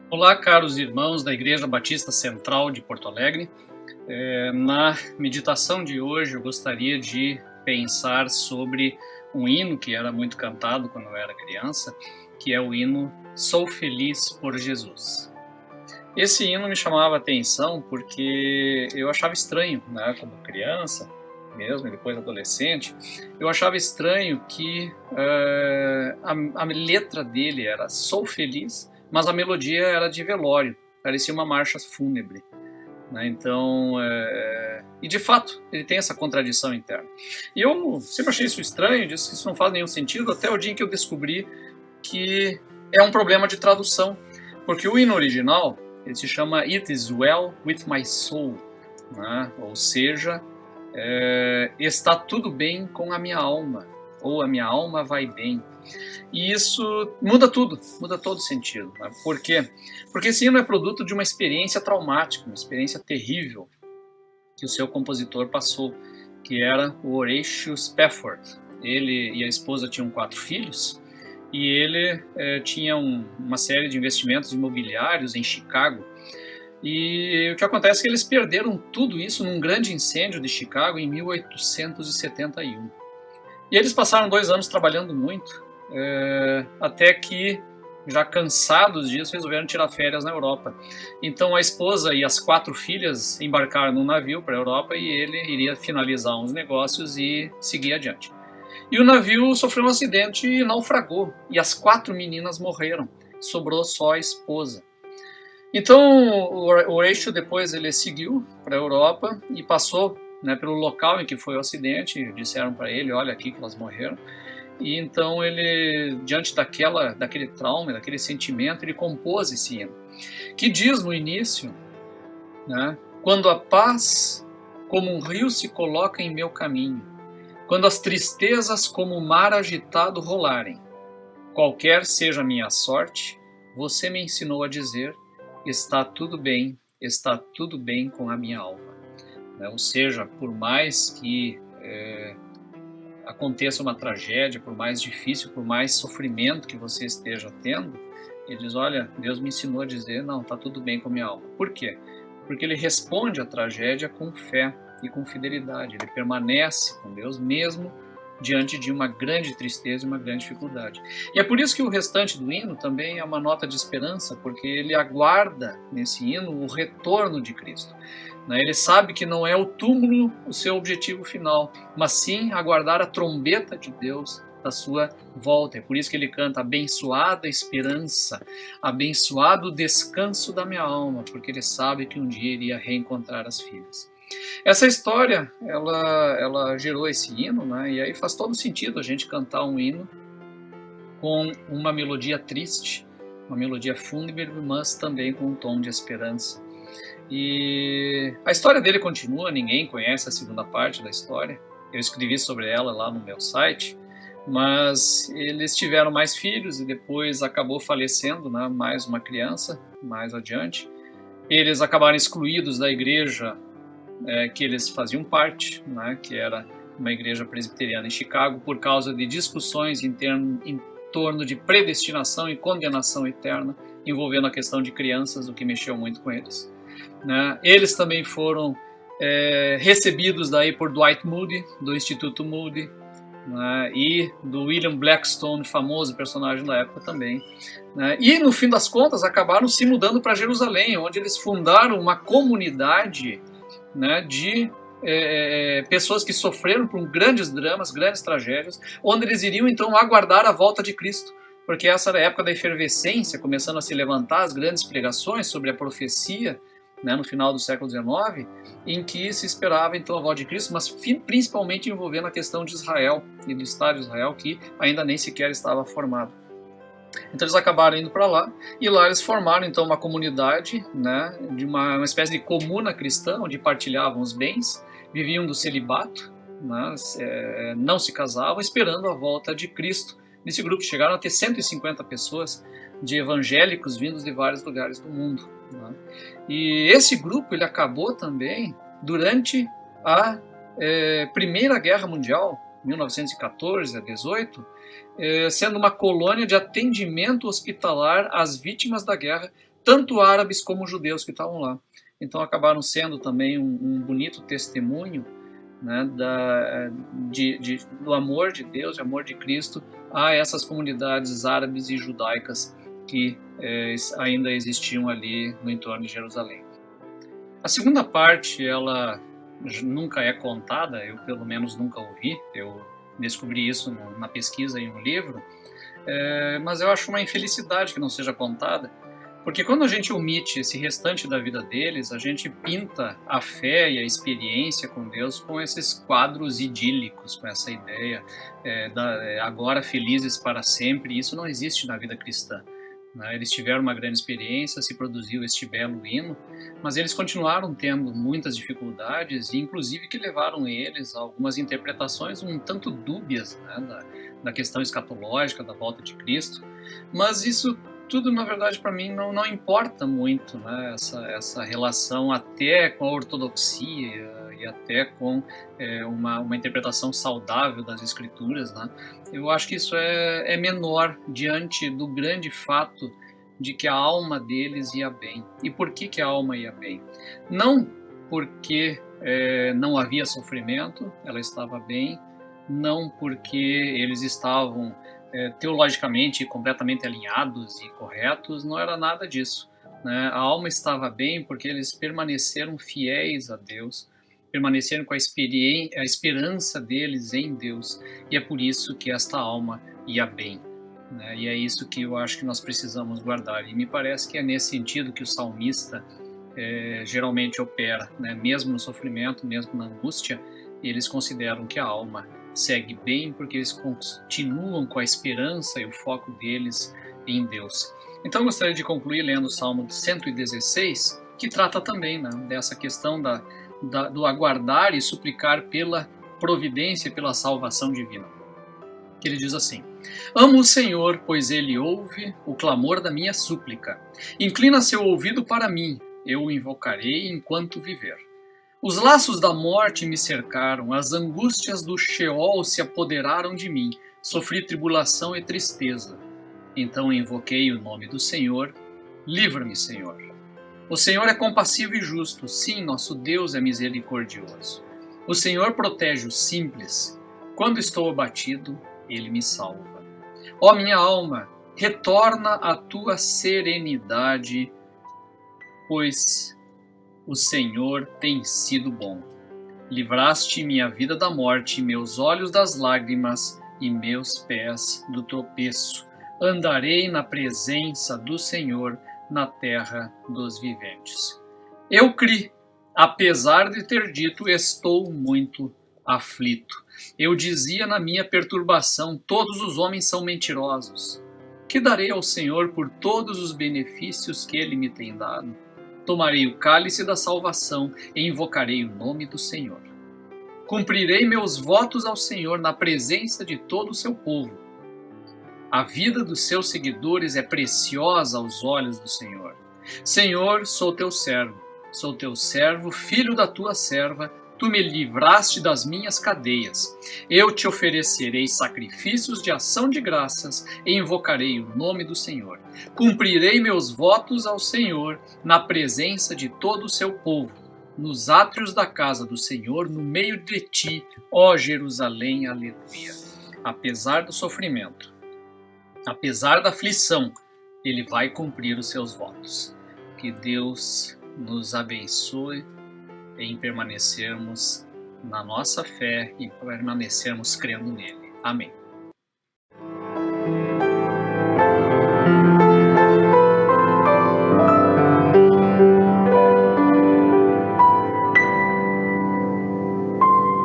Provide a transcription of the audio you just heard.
Olá, caros irmãos da Igreja Batista Central de Porto Alegre. Na meditação de hoje eu gostaria de pensar sobre um hino que era muito cantado quando eu era criança, que é o hino Sou Feliz por Jesus. Esse hino me chamava a atenção porque eu achava estranho, né, como criança, mesmo depois adolescente, eu achava estranho que a letra dele era Sou Feliz, mas a melodia era de velório, parecia uma marcha fúnebre, né? Então, e de fato, ele tem essa contradição interna. E eu sempre achei isso estranho, disse que isso não faz nenhum sentido, até o dia em que eu descobri que é um problema de tradução, porque o hino original, ele se chama It is Well with My Soul, né? Ou seja, está tudo bem com a minha alma, ou a minha alma vai bem. E isso muda tudo, muda todo o sentido. Né? Por quê? Porque esse hino é produto de uma experiência traumática, uma experiência terrível que o seu compositor passou, que era o Horatio Spafford. Ele e a esposa tinham 4 filhos, e ele tinha uma série de investimentos imobiliários em Chicago. E o que acontece é que eles perderam tudo isso num grande incêndio de Chicago em 1871. E eles passaram 2 anos trabalhando muito, até que, já cansados disso, resolveram tirar férias na Europa. Então a esposa e as 4 filhas embarcaram num navio para a Europa e ele iria finalizar uns negócios e seguir adiante. E o navio sofreu um acidente e naufragou, e as 4 meninas morreram, sobrou só a esposa. Então o Horatio depois ele seguiu para a Europa e passou, né, pelo local em que foi o acidente, e disseram para ele, olha aqui que elas morreram. E então ele, diante daquele trauma, daquele sentimento, ele compôs esse hino, que diz no início, né, quando a paz como um rio se coloca em meu caminho, quando as tristezas como o mar agitado rolarem, qualquer seja a minha sorte, você me ensinou a dizer, está tudo bem com a minha alma. Ou seja, por mais que aconteça uma tragédia, por mais difícil, por mais sofrimento que você esteja tendo, ele diz, olha, Deus me ensinou a dizer, não, está tudo bem com a minha alma. Por quê? Porque ele responde à tragédia com fé e com fidelidade, ele permanece com Deus mesmo diante de uma grande tristeza e uma grande dificuldade. E é por isso que o restante do hino também é uma nota de esperança, porque ele aguarda nesse hino o retorno de Cristo. Ele sabe que não é o túmulo o seu objetivo final, mas sim aguardar a trombeta de Deus da sua volta. É por isso que ele canta abençoada esperança, abençoado descanso da minha alma, porque ele sabe que um dia iria reencontrar as filhas. Essa história, ela gerou esse hino, né? E aí faz todo sentido a gente cantar um hino com uma melodia triste, uma melodia fúnebre, mas também com um tom de esperança. E a história dele continua, ninguém conhece a segunda parte da história, eu escrevi sobre ela lá no meu site, mas eles tiveram mais filhos e depois acabou falecendo, né, mais uma criança, mais adiante. Eles acabaram excluídos da igreja que eles faziam parte, né, que era uma igreja presbiteriana em Chicago, por causa de discussões em torno de predestinação e condenação eterna, envolvendo a questão de crianças, o que mexeu muito com eles. Né? Eles também foram recebidos daí por Dwight Moody, do Instituto Moody, né? E do William Blackstone, famoso personagem da época também. Né? E no fim das contas acabaram se mudando para Jerusalém, onde eles fundaram uma comunidade, né, de pessoas que sofreram por grandes dramas, grandes tragédias, onde eles iriam então aguardar a volta de Cristo, porque essa era a época da efervescência, começando a se levantar as grandes pregações sobre a profecia, né, no final do século XIX, em que se esperava então a volta de Cristo, mas principalmente envolvendo a questão de Israel e do Estado de Israel, que ainda nem sequer estava formado. Então eles acabaram indo para lá, e lá eles formaram então uma comunidade, né, de uma espécie de comuna cristã, onde partilhavam os bens, viviam do celibato, né, não se casavam, esperando a volta de Cristo. Nesse grupo chegaram a ter 150 pessoas de evangélicos vindos de vários lugares do mundo. Né? E esse grupo ele acabou também durante a Primeira Guerra Mundial, 1914 a 18, sendo uma colônia de atendimento hospitalar às vítimas da guerra, tanto árabes como judeus que estavam lá. Então acabaram sendo também um bonito testemunho, né, do amor de Deus, do amor de Cristo a essas comunidades árabes e judaicas que ainda existiam ali no entorno de Jerusalém. A segunda parte, ela nunca é contada, eu pelo menos nunca ouvi, eu descobri isso na pesquisa em um livro, mas eu acho uma infelicidade que não seja contada, porque quando a gente omite esse restante da vida deles, a gente pinta a fé e a experiência com Deus com esses quadros idílicos, com essa ideia agora felizes para sempre, e isso não existe na vida cristã. Eles tiveram uma grande experiência, se produziu este belo hino, mas eles continuaram tendo muitas dificuldades, e inclusive que levaram eles a algumas interpretações um tanto dúbias, né, da questão escatológica, da volta de Cristo. Mas isso tudo, na verdade, para mim não importa muito, né, essa relação até com a ortodoxia e até com uma interpretação saudável das Escrituras, né? Eu acho que isso é menor diante do grande fato de que a alma deles ia bem. E por que a alma ia bem? Não porque não havia sofrimento, ela estava bem, não porque eles estavam teologicamente completamente alinhados e corretos, não era nada disso, né? A alma estava bem porque eles permaneceram fiéis a Deus, permaneceram com a esperança deles em Deus, e é por isso que esta alma ia bem, né? E é isso que eu acho que nós precisamos guardar, e me parece que é nesse sentido que o salmista geralmente opera, né? Mesmo no sofrimento, mesmo na angústia, eles consideram que a alma segue bem porque eles continuam com a esperança e o foco deles em Deus. Então eu gostaria de concluir lendo o Salmo 116, que trata também, né, dessa questão do aguardar e suplicar pela providência e pela salvação divina. Que ele diz assim: Amo o Senhor, pois ele ouve o clamor da minha súplica. Inclina seu ouvido para mim, eu o invocarei enquanto viver. Os laços da morte me cercaram, as angústias do Sheol se apoderaram de mim, sofri tribulação e tristeza. Então invoquei o nome do Senhor, livra-me, Senhor. O Senhor é compassivo e justo, sim, nosso Deus é misericordioso. O Senhor protege os simples. Quando estou abatido, ele me salva. Ó minha alma, retorna à tua serenidade, pois o Senhor tem sido bom. Livraste minha vida da morte, meus olhos das lágrimas e meus pés do tropeço. Andarei na presença do Senhor na terra dos viventes. Eu criei, apesar de ter dito, estou muito aflito. Eu dizia na minha perturbação, todos os homens são mentirosos. Que darei ao Senhor por todos os benefícios que ele me tem dado? Tomarei o cálice da salvação e invocarei o nome do Senhor. Cumprirei meus votos ao Senhor na presença de todo o seu povo. A vida dos seus seguidores é preciosa aos olhos do Senhor. Senhor, sou teu servo, filho da tua serva, tu me livraste das minhas cadeias. Eu te oferecerei sacrifícios de ação de graças e invocarei o nome do Senhor. Cumprirei meus votos ao Senhor na presença de todo o seu povo, nos átrios da casa do Senhor, no meio de ti, ó Jerusalém, aleluia. Apesar do sofrimento, apesar da aflição, ele vai cumprir os seus votos. Que Deus nos abençoe em permanecermos na nossa fé e permanecermos crendo nele. Amém.